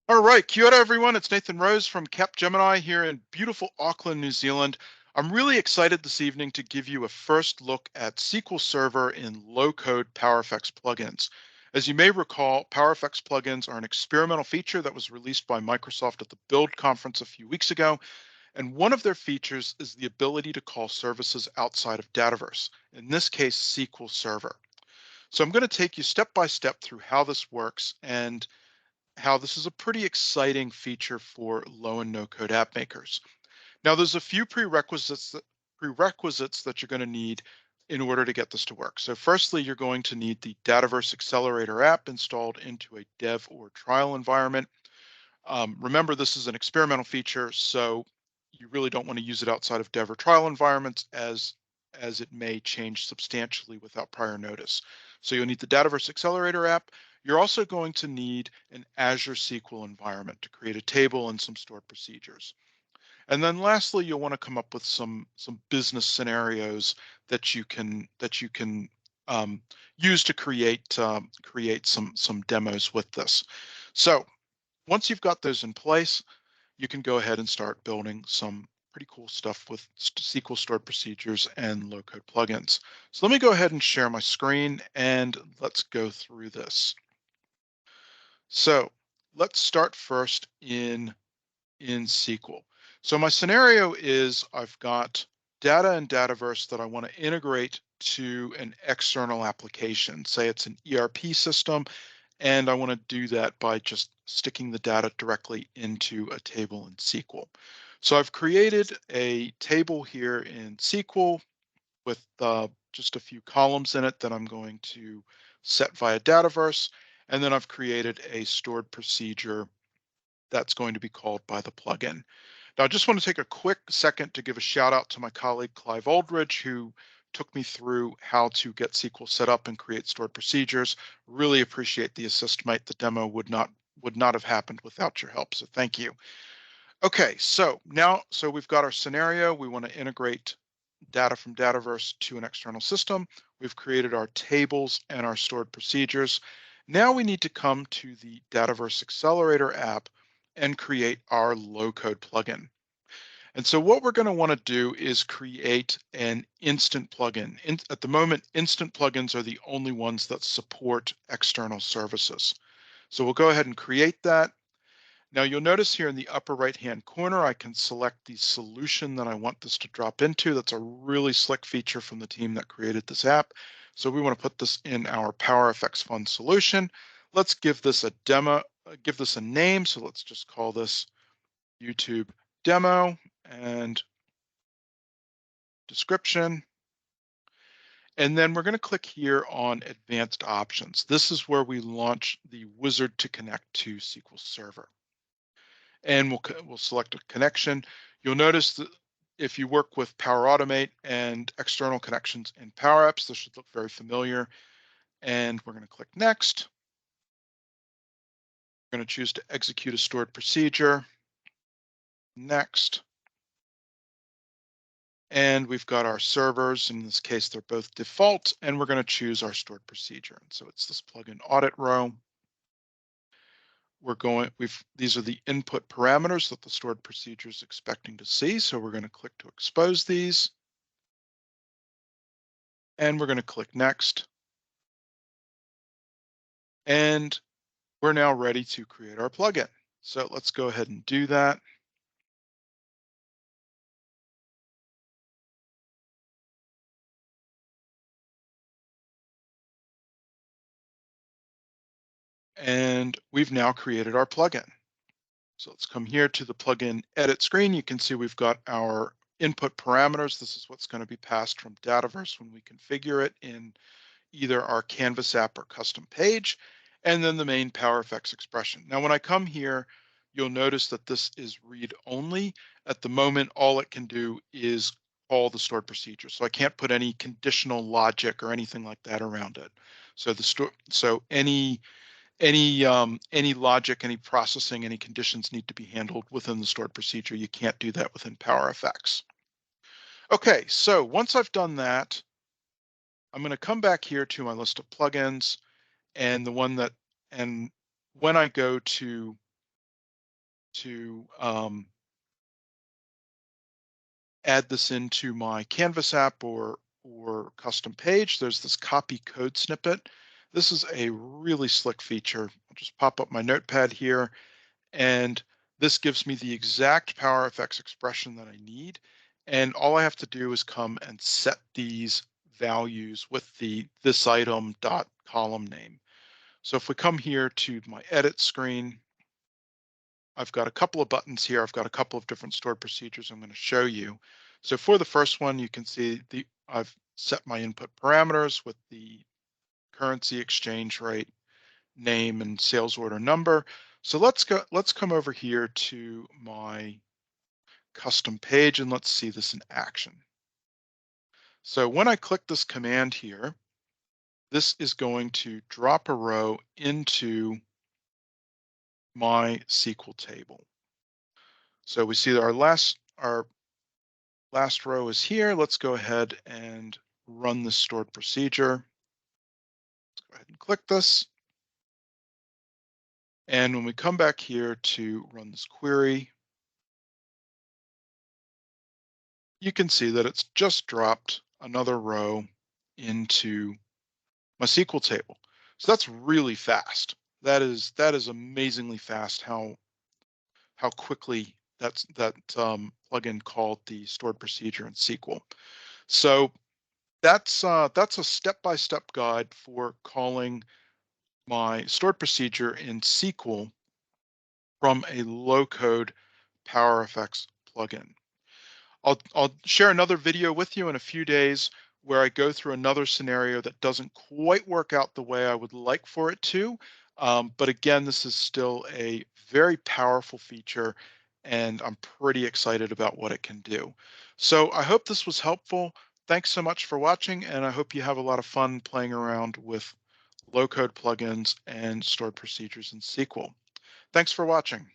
All right, kia ora everyone. It's Nathan Rose from Capgemini here in beautiful Auckland, New Zealand. I'm really excited this evening to give you a first look at SQL Server in low-code PowerFX plugins. As you may recall, PowerFX plugins are an experimental feature that was released by Microsoft at the Build conference a few weeks ago, and one of their features is the ability to call services outside of Dataverse, in this case, SQL Server. So I'm going to take you step by step through how this works and how this is a pretty exciting feature for low and no code app makers. Now, there's a few prerequisites that you're going to need in order to get this to work. So firstly, you're going to need the Dataverse Accelerator app installed into a dev or trial environment. Remember, this is an experimental feature, so you really don't want to use it outside of dev or trial environments as it may change substantially without prior notice. So you'll need the Dataverse Accelerator app. You're also going to need an Azure SQL environment to create a table and some stored procedures. And then lastly, you'll want to come up with some business scenarios that you can use to create some demos with this. So once you've got those in place, you can go ahead and start building some pretty cool stuff with SQL stored procedures and low-code plugins. So let me go ahead and share my screen and let's go through this. So let's start first in SQL. So my scenario is I've got data in Dataverse that I want to integrate to an external application. Say it's an ERP system, and I want to do that by just sticking the data directly into a table in SQL. So I've created a table here in SQL with just a few columns in it that I'm going to set via Dataverse. And then I've created a stored procedure that's going to be called by the plugin. Now, I just want to take a quick second to give a shout out to my colleague, Clive Aldridge, who took me through how to get SQL set up and create stored procedures. Really appreciate the assist, mate. The demo would not have happened without your help. So thank you. Okay, so we've got our scenario. We want to integrate data from Dataverse to an external system. We've created our tables and our stored procedures. Now we need to come to the Dataverse Accelerator app and create our low-code plugin. And so what we're going to want to do is create an instant plugin. At the moment, instant plugins are the only ones that support external services. So we'll go ahead and create that. Now you'll notice here in the upper right-hand corner, I can select the solution that I want this to drop into. That's a really slick feature from the team that created this app. So we want to put this in our PowerFX Fund solution. Let's give this a demo, give this a name. So let's just call this YouTube demo and description. And then we're going to click here on advanced options. This is where we launch the wizard to connect to SQL Server. And we'll select a connection. You'll notice that if you work with Power Automate and external connections in Power Apps, this should look very familiar. And we're going to click Next. We're going to choose to execute a stored procedure. Next. And we've got our servers. In this case, they're both default, and we're going to choose our stored procedure. And so it's this plugin audit row. These are the input parameters that the stored procedure is expecting to see. So we're going to click to expose these. And we're going to click Next. And we're now ready to create our plugin. So let's go ahead and do that. And we've now created our plugin. So let's come here to the plugin edit screen. You can see we've got our input parameters. This is what's going to be passed from Dataverse when we configure it in either our Canvas app or custom page, and then the main PowerFX expression. Now, when I come here, you'll notice that this is read only. At the moment, all it can do is call the stored procedure. So I can't put any conditional logic or anything like that around it. So any logic, any processing, any conditions need to be handled within the stored procedure. You can't do that within PowerFX. Okay, so once I've done that, I'm going to come back here to my list of plugins, and the one that and when I go to to add this into my Canvas app or custom page, there's this copy code snippet. This is a really slick feature. I'll just pop up my notepad here, and this gives me the exact PowerFX expression that I need. And all I have to do is come and set these values with the this item dot column name. So if we come here to my edit screen, I've got a couple of buttons here. I've got a couple of different stored procedures I'm going to show you. So for the first one, you can see I've set my input parameters with the currency exchange rate, name, and sales order number. So let's come over here to my custom page and let's see this in action. So when I click this command here, this is going to drop a row into my SQL table. So we see that our last row is here. Let's go ahead and run the stored procedure. Let's go ahead and click this. And when we come back here to run this query, you can see that it's just dropped another row into my SQL table. So that's really fast. That is amazingly fast how quickly that plugin called the stored procedure in SQL. So that's a step-by-step guide for calling my stored procedure in SQL from a low-code PowerFX plugin. I'll share another video with you in a few days where I go through another scenario that doesn't quite work out the way I would like for it to. But again, this is still a very powerful feature, and I'm pretty excited about what it can do. So I hope this was helpful. Thanks so much for watching, and I hope you have a lot of fun playing around with low-code plugins and stored procedures in SQL. Thanks for watching.